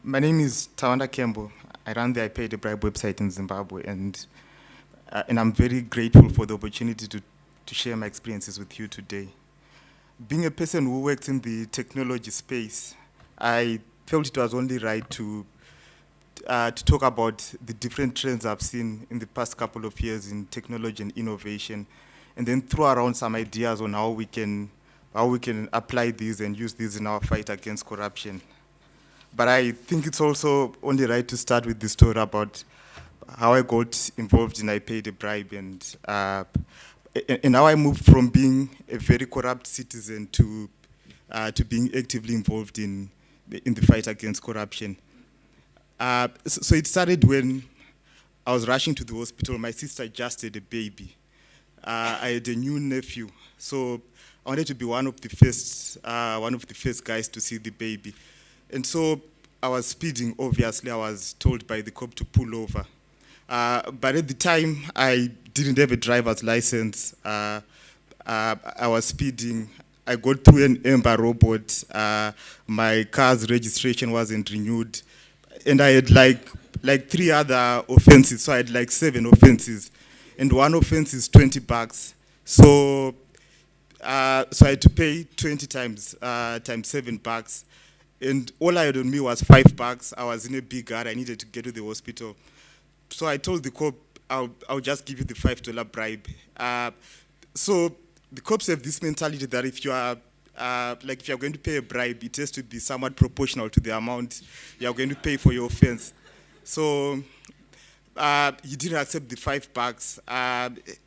My name is Tawanda Kembo. I run the I Paid a Bribe website in Zimbabwe, and I'm very grateful for the opportunity to share my experiences with you today. Being a person who works in the technology space, I felt it was only right to talk about the different trends I've seen in the past couple of years in technology and innovation, and then throw around some ideas on how we can apply these and use these in our fight against corruption. But I think it's also only right to start with the story about how I got involved in I Paid a Bribe and how I moved from being a very corrupt citizen to being actively involved in the fight against corruption. So it started when I was rushing to the hospital. My sister just had a baby. I had a new nephew, so I wanted to be one of the first guys to see the baby. And so I was speeding, obviously. I was told by the cop to pull over. But at the time, I didn't have a driver's license. I was speeding. I got through an Amber robot. My car's registration wasn't renewed. And I had like three other offenses, so I had like 7 offenses. And one offense is $20. So I had to pay 20 times $7. And all I had on me was $5. I was in a big hurry. I needed to get to the hospital. So I told the cop, I'll just give you the $5 bribe. So the cops have this mentality that if you're going to pay a bribe, it has to be somewhat proportional to the amount you're going to pay for your offense. So he didn't accept the $5.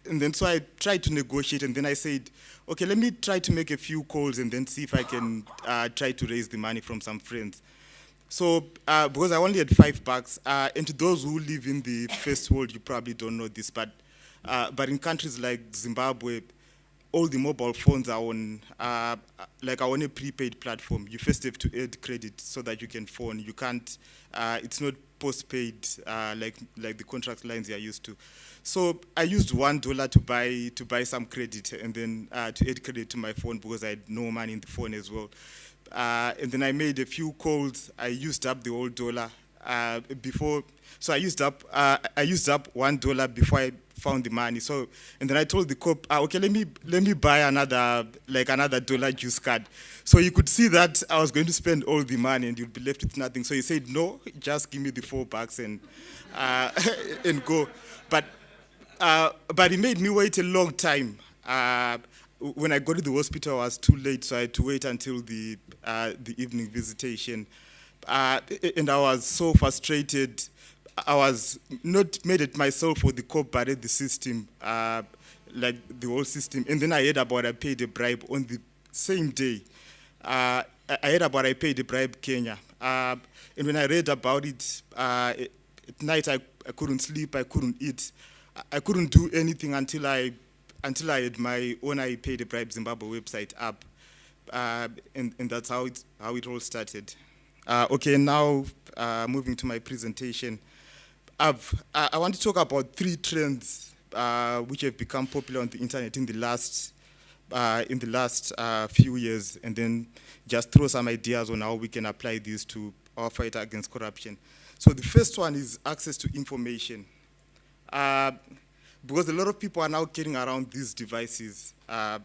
And then so I tried to negotiate, and then I said, okay, let me try to make a few calls and then see if I can try to raise the money from some friends. So because I only had $5, and to those who live in the first world, you probably don't know this, but in countries like Zimbabwe, all the mobile phones are on a prepaid platform. You first have to add credit so that you can phone. You can't. It's not postpaid like the contract lines you are used to. So I used $1 to buy some credit, and then to add credit to my phone because I had no money in the phone as well. And then I made a few calls. I used up the whole dollar before. So I used up $1 before I found the money. So and then I told the cop, okay, let me buy another dollar juice card. So you could see that I was going to spend all the money and you'd be left with nothing. So he said, no, just give me the $4 and and go. But he made me wait a long time. When I got to the hospital, I was too late, so I had to wait until the evening visitation. And I was so frustrated. I was not mad at myself or the cop, but at the system, like the whole system. And then I heard about I paid a bribe on the same day. I heard about I paid a bribe Kenya. And when I read about it, at night I couldn't sleep, I couldn't eat. I couldn't do anything until I had my own I paid a bribe Zimbabwe website up. And that's how it all started. Okay, now moving to my presentation. I want to talk about 3 trends which have become popular on the internet in the last few years, and then just throw some ideas on how we can apply these to our fight against corruption. So the first one is access to information. Because a lot of people are now carrying around these devices, and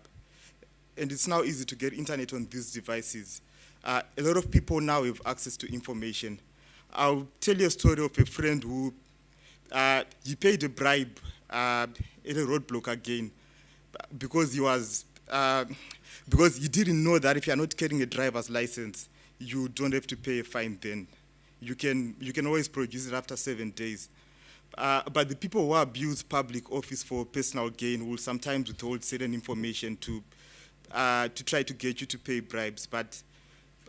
it's now easy to get internet on these devices. A lot of people now have access to information. I'll tell you a story of a friend who he paid a bribe at a roadblock again because because he didn't know that if you're not carrying a driver's license, you don't have to pay a fine then. You can always produce it after 7 days. But the people who abuse public office for personal gain will sometimes withhold certain information to try to get you to pay bribes. But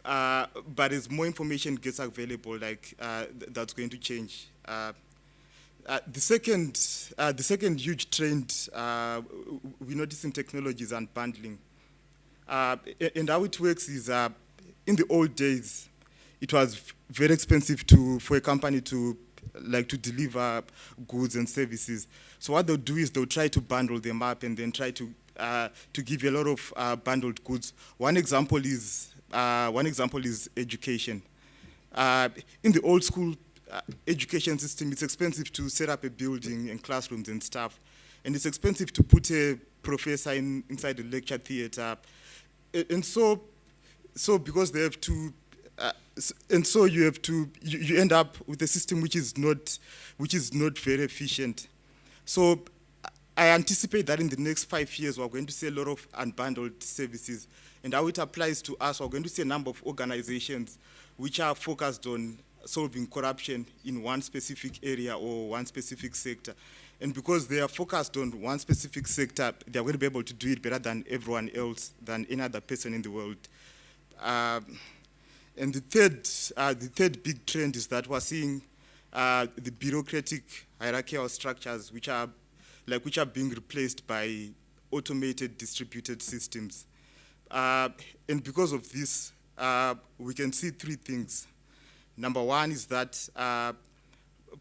as more information gets available, that's going to change. The second huge trend we notice in technology is unbundling. And how it works is in the old days, it was very expensive for a company to deliver goods and services. So what they'll do is they'll try to bundle them up and then try to give you a lot of bundled goods. One example is education. Uh, in the old school education system, it's expensive to set up a building and classrooms and stuff, and it's expensive to put a professor inside the lecture theater, and so because they have to, and so you have to, you end up with a system which is not very efficient. So I anticipate that in the next 5 years, we're going to see a lot of unbundled services. And how it applies to us, we're going to see a number of organizations which are focused on solving corruption in one specific area or one specific sector. And because they are focused on one specific sector, they're going to be able to do it better than everyone else, than any other person in the world. And the third big trend is that we're seeing the bureaucratic hierarchical structures which are being replaced by automated distributed systems. And because of this, we can see three things. Number one is that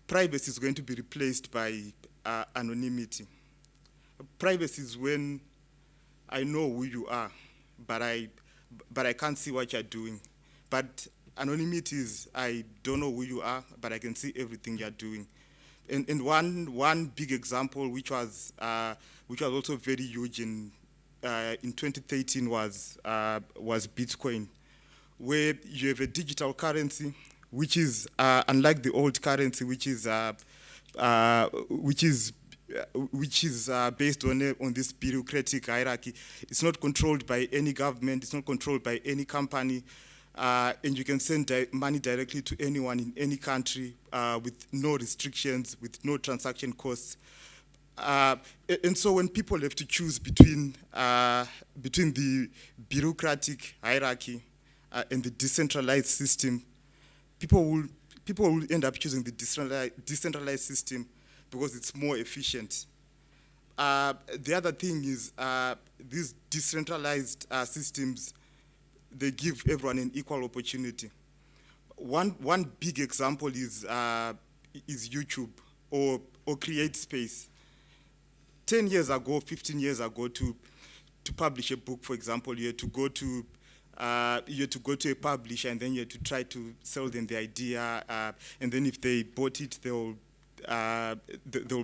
privacy is going to be replaced by anonymity. Privacy is when I know who you are, but I can't see what you're doing. But anonymity is I don't know who you are, but I can see everything you're doing. And one big example, which was also very huge in 2013, was Bitcoin, where you have a digital currency, which is unlike the old currency, which is based on this bureaucratic hierarchy. It's not controlled by any government. It's not controlled by any company. And you can send money directly to anyone in any country with no restrictions, with no transaction costs. And so when people have to choose between the bureaucratic hierarchy and the decentralized system, people will end up choosing the decentralized system because it's more efficient. The other thing is these decentralized systems, they give everyone an equal opportunity. One big example is YouTube or Create Space. 10 years ago, 15 years ago, to publish a book, for example, you had to go to a publisher, and then you had to try to sell them the idea, and then if they bought it, they'll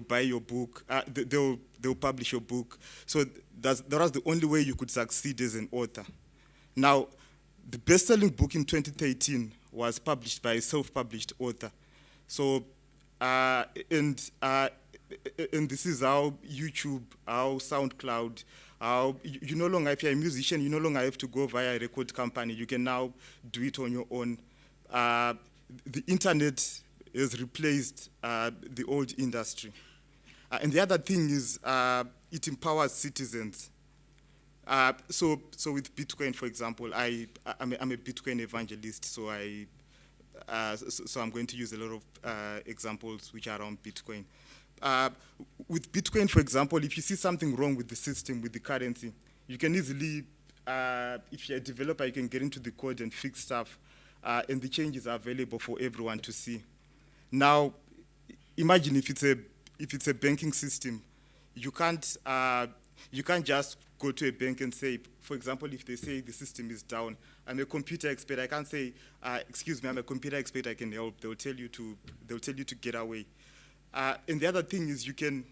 buy your book, they'll publish your book. So that was the only way you could succeed as an author. Now, the best-selling book in 2013 was published by a self-published author. So, and this is how YouTube, how SoundCloud, how you no longer, if you're a musician, you no longer have to go via a record company. You can now do it on your own. The internet has replaced the old industry. And the other thing is it empowers citizens. So with Bitcoin, for example, I'm a Bitcoin evangelist, so I'm going to use a lot of examples which are around Bitcoin. With Bitcoin, for example, if you see something wrong with the system, with the currency, you can easily, if you're a developer, you can get into the code and fix stuff, and the changes are available for everyone to see. Now, imagine if it's a banking system, you can't just go to a bank and say, for example, if they say the system is down, I'm a computer expert, I can't say, excuse me, I'm a computer expert, I can help. They'll tell you to get away. And the other thing is you can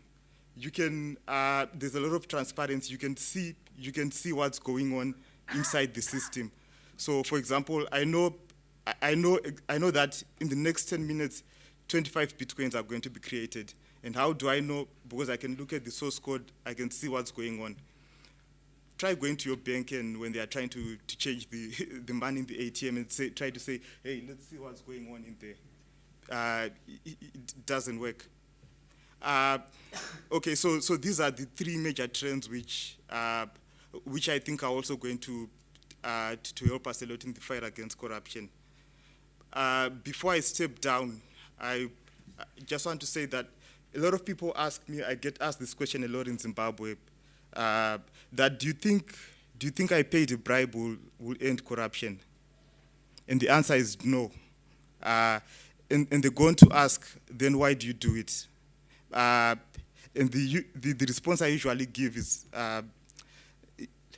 there's a lot of transparency. You can see what's going on inside the system. So, for example, I know that in the next 10 minutes, 25 Bitcoins are going to be created. And how do I know? Because I can look at the source code, I can see what's going on. Try going to your bank, and when they are trying to change the money in the ATM, and try to say, hey, let's see what's going on in there. It doesn't work. Okay, so these are the three major trends which I think are also going to help us a lot in the fight against corruption. Before I step down, I just want to say that a lot of people ask me, I get asked this question a lot in Zimbabwe, that do you think I paid a bribe will end corruption? And the answer is no. And they're going to ask, then why do you do it? And the response I usually give is,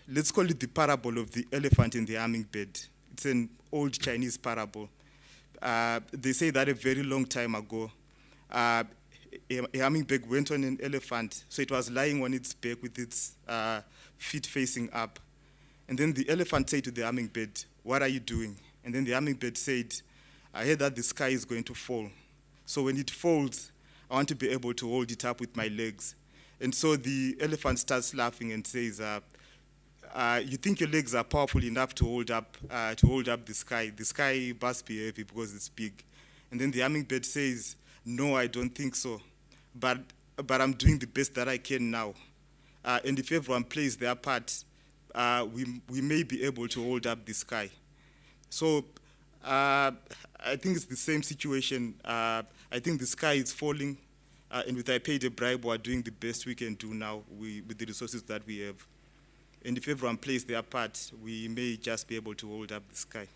let's call it the parable of the elephant in the hummingbird. It's an old Chinese parable. They say that a very long time ago, a hummingbird went on an elephant. So it was lying on its back with its feet facing up. And then the elephant said to the hummingbird, "What are you doing?" And then the hummingbird said, "I heard that the sky is going to fall. So when it falls, I want to be able to hold it up with my legs." And so the elephant starts laughing and says, "You think your legs are powerful enough to hold up the sky? The sky must be heavy because it's big." And then the hummingbird says, "No, I don't think so, but I'm doing the best that I can now. And if everyone plays their part, we may be able to hold up the sky." So I think it's the same situation. I think the sky is falling, and with I paid a bribe, we're doing the best we can do now with the resources that we have. And if everyone plays their part, we may just be able to hold up the sky.